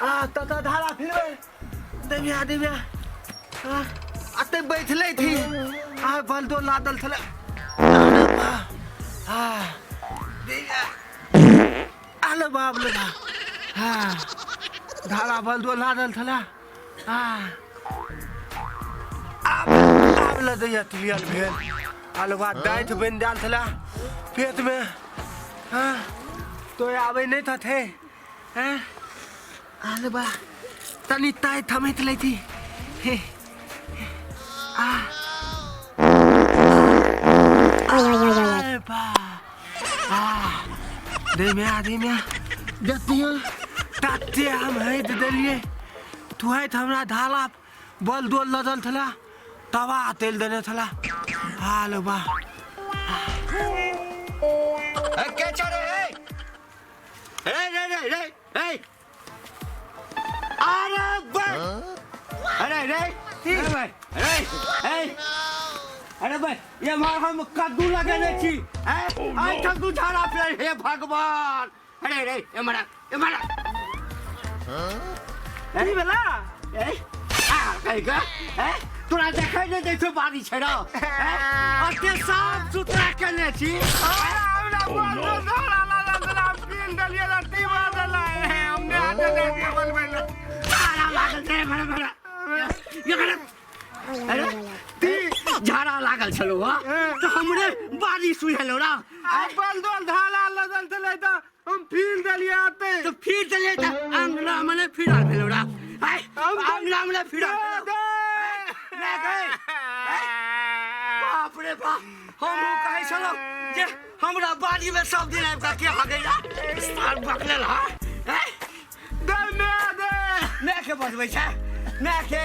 तो धारा फिर देविया अते बैठले थी बल दो लादल थले आलो बाप लगा धारा बल दो लादल थला आबले दैया क्लियर भेल आलो बात डाइट बन डाल थला पेट में तो आवे नहीं था थे आलो बा तनी ताई थमित ले थी दे में जतिया ताते हम है दलिए तू है हमरा धाला बल दो लदल थला तवा तेल देने थला हालो बा के चरे ए अरे बे अरे अरे भाई ये मार हम कद्दू लगाने छी आई कद्दू झाड़ा पे हे भगवान अरे ये मारा नहीं बेला कहीं का तोरा देखाई नहीं दैछो बारी छेड़ा अते साफ सुथरा करने छी हमरा बोल झाड़ा लगा पीन दलिया रत्ती मार देला हमने आटे दे टेबल में झाड़ा लागल रे बड़ा ये अरे ती झाड़ा लागल छलो तो हमरे बारी सुहेलो रा बल दो धाला लगल चले तो हम फिर दलिया आते तो फिर दलिया त अंगला मने फिरा भेलो रा अंगला मने फिरा ले गए बाप रे बाप हम कहि छलो जे हमरा बारी में सब दिन आब के हगैला स्टार बकलेल हा दे मैं के बजबै छै मैं के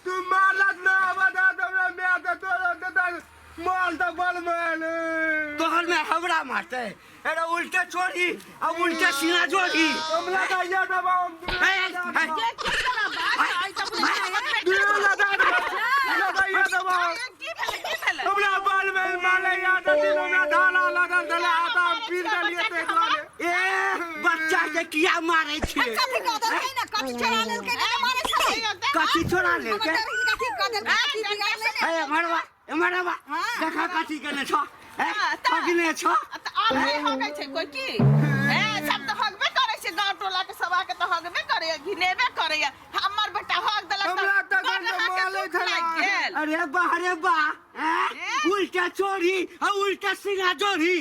तू मारलत ना बता हमरा मैं तो माल तो बल में तोहर में हमरा मारते अरे उल्टे चोरी अब उल्टे सीना जोड़ी हमला का ये दबा हमरा बल में माले याद दिन हमरा धाला लगल धला आता पीर दलिए ते दुआरे ए बच्चा के किया मारे छी कथि छोड़ा ले के मरवा देखा कथि करने छ ठगिने छ आले हगै छै कोइ की सब तो हगबे करे छै गांव टोला के सभा के तो हगबे करे घिनेबे करे हमर बेटा हग देलक हमरा त माले खला अरे बा उल्टा चोरी उल्टा सीना जोड़ी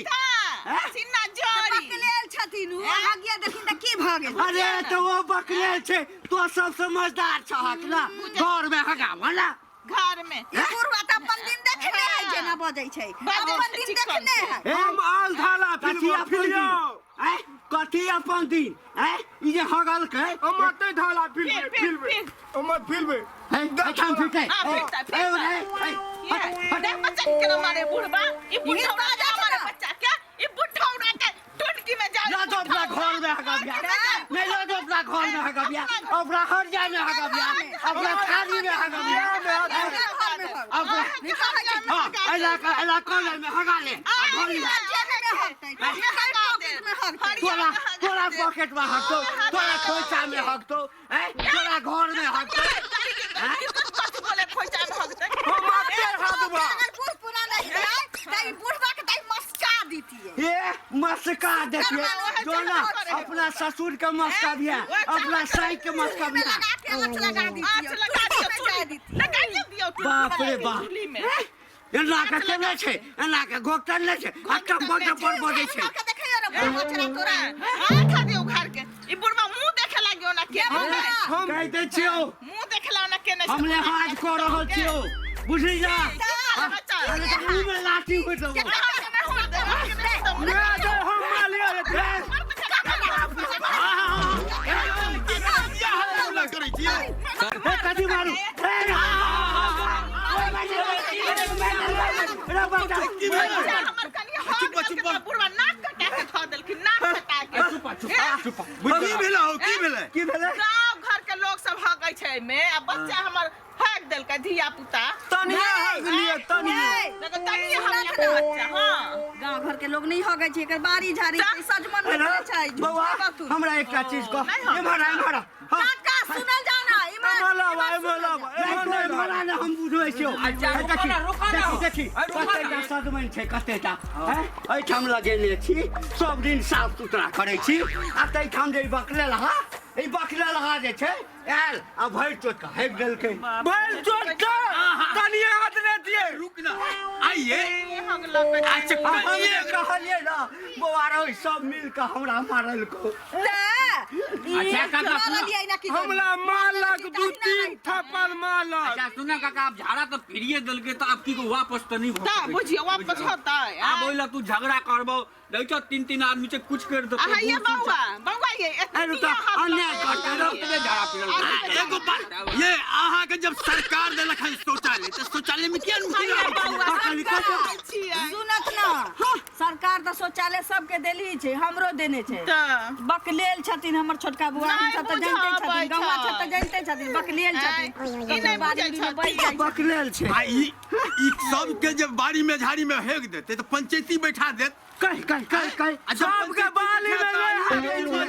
सीना जोड़ी बकलेल छथिन ओ हगिया देखिन त की भ गेल अरे तो वो बकलेल छै तो सब समझदार छ हकला घर में हगा वाला घर में ये पूर्वा त अपन दिन देखले है जेना बजै छै अपन दिन देखले है हम आल धाला फिलियो कथि अपन दिन ई जे हगल के हम मते धाला फिलबे हम फिलबे काम फिटे देख बच्चा के न मारे बुढ़बा ई बुढ़ा मारे बच्चा के ई बुढ़ौरा के टुटकी में जा ला तो अपना घर में हगा बिया नहीं ला तो अपना घर में हगा बिया अपना हर जाय में हगा बिया अपना थाली में हगा बिया अपना इलाका में हगा ले तोरा पॉकेट में हगतो तोरा खोइचा में हगतो तोरा घर में हगतो कथि बोले खोइचा में हगते हम आते हगबा पुर पुरा नहीं है तई बुढ़वा के तई मस्का दीती है ये मस्का देखिए जो ना अपना ससुर के मस्का भी है अपना साई के मस्का भी है लगा दियो बाप रे बाप एना के केने छै एना के गोकटन ले छै अक्का बड़ पर बजे छै देखियो रे बुढ़वा चला तोरा खा दियो घर के ई बुढ़वा मुंह देखे लागियो ना के हम कहते छियो मुंह देखेला ना के नहीं हमले हाथ को रहल छियो बुझली जा अरे तो मुंह में लाठी हो जाओ हम मालियो रे कथी मारू बुढ़वा नाक कटा के धो देलखिन नाक कटा के की भेलै गाँव घर के लोग सब हगै छै में आ बच्चा हमर हग देल का धिया पुता तनिया हग लिए तनिया देखो तनी हम यहाँ बच्चा हां गांव घर के लोग नहीं होगे छै एकर बाड़ी झाड़ी छै सजमन में करे छै बउआ हमरा एकटा चीज कह इमहर काका सुनल जाओ ना इमहर हम बुझै छियौ देखी कतेटा सजमनि छै कतेटा एहिठाम लगेने छी सब दिन साफ सुथरा करै छी आ तैठाम जे बकले लहा जे छै आयल आ भरि चोट के हेब देलकै भरि चोट के तनिए हाथ ने दिए रुक ना आइए अच्छा कहिए कहलिए ना बउआ रे सब मिल के हमरा मारलको अच्छा काका हमला मारलक 2-3 थप्पड़ मारलक अच्छा सुना काका आप झाड़ा तो फिरिए देलके तो आपकी को वापस तो नहीं ता बुझिए वापस होता है अब बोला तू झगड़ा करबो देखो 3 आदमी से कुछ कर दो ये बउआ ये अरे तो अन्याय करते रहो झाड़ा फिरल एगो बात ये अहाँ के जब सरकार देलक है शौचालय तो शौचालय में क्या सुनत ना सरकार तो शौचालय सबके देली छै हमरो देने छै बकलेल छथिन हमर छोटका बुआ सब तो जानते छथिन गौवा सब तो जानते छथिन बकलेल छथिन बकलेल छै आ ई सब के जब बाड़ी में झाड़ी में हेग देते तो पंचायती बैठा देत कह सबके बाली में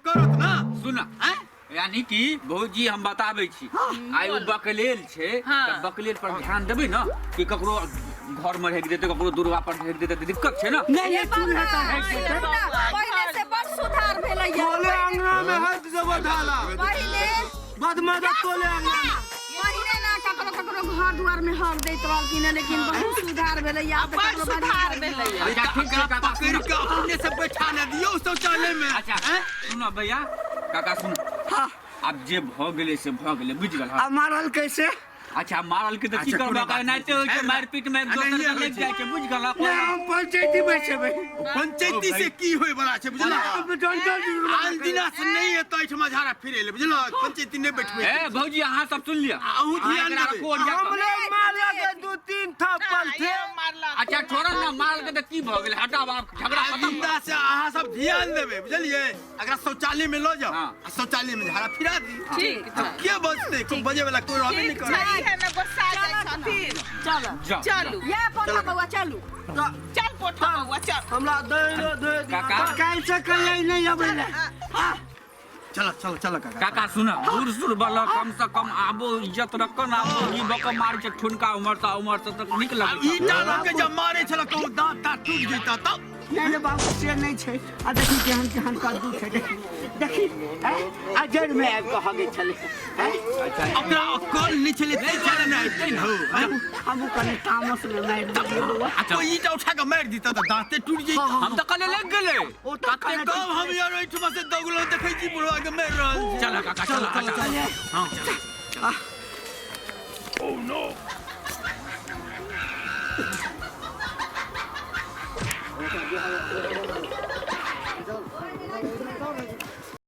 करत ना सुना यानी कि भौजी हम बताबै छी आइ ओ बकलेल छै त बकलेल पर ध्यान देबै न कि ककरो घर में हेग देते ककरो दुर्गा पर हेग देते दिक्कत छै ना नहीं पहले से बड़ सुधार भेलै तोले अंगना में हाथ जब ढाला पहले बदमाश तोले अंगना पहले ना ककरो घर दुआर में हक दैत रहलखिन लेकिन बहुत सुधार भेलै अब ककरो सुधार भेलै अच्छा ठीक छै काका पकड़ के अपने से बैठा न दियो शौचालय में अच्छा सुनो भैया काका सुनो अब जे भ गेलै से भ गेलै बुझ गेल अब मारल कैसे अच्छा मारल के त की करबा का नाते होय छै मारपीट में एक दोसर के लग जाय छै बुझ गेल हम पंचायती बैठेबै पंचायती से की होय बला छै बुझला आन दिना से नहीं एतो एठमा झाड़ा फिरे ले बुझला पंचायती नहीं बैठबे ए भौजी अहाँ सब सुन लिया अहू ध्यान देबै हमरे मारलक 2-3 थप्पड़ थे अच्छा छोड़ा ना मारल के त की भ गेलै हटाव आप झगड़ा खत्म जिंदा से अहाँ सब ध्यान देबै बुझलिए अगर शौचालय में लो जाओ शौचालय में झाड़ा फिरा दी ठीक क्या बचते को बजे वाला कोई रहबे नहीं करे है ना गुस्सा जाय छथिन चलो चलू ये पोता बउआ चलू चल पोठा बउआ चल हमरा दे काका काल से कहिए नहीं अबैला चलो काका सुना दूर सुर वाला कम से कम आबो इज्जत रखन आबो ई बक मार के ठुनका उमर से तक निक लगे ईटा के जब मारे छला कहू दांत टूट जैता तब नहीं बाबू से नहीं छै आ देखी केहन कद्दू छै देखी अजर में आबि के हगे छले अपना अकल नहीं चले ते चले नहीं आइते न हो हम कने तामस में मार दियो अच्छा ईटा उठा के मार दीता तो दांते टूट जैता हम त कले लग गेले ओ तते कम हम यार ओइठमा से दगुलो देखै छी बुढ़वा के मार रहल चल काका चल हां Oh no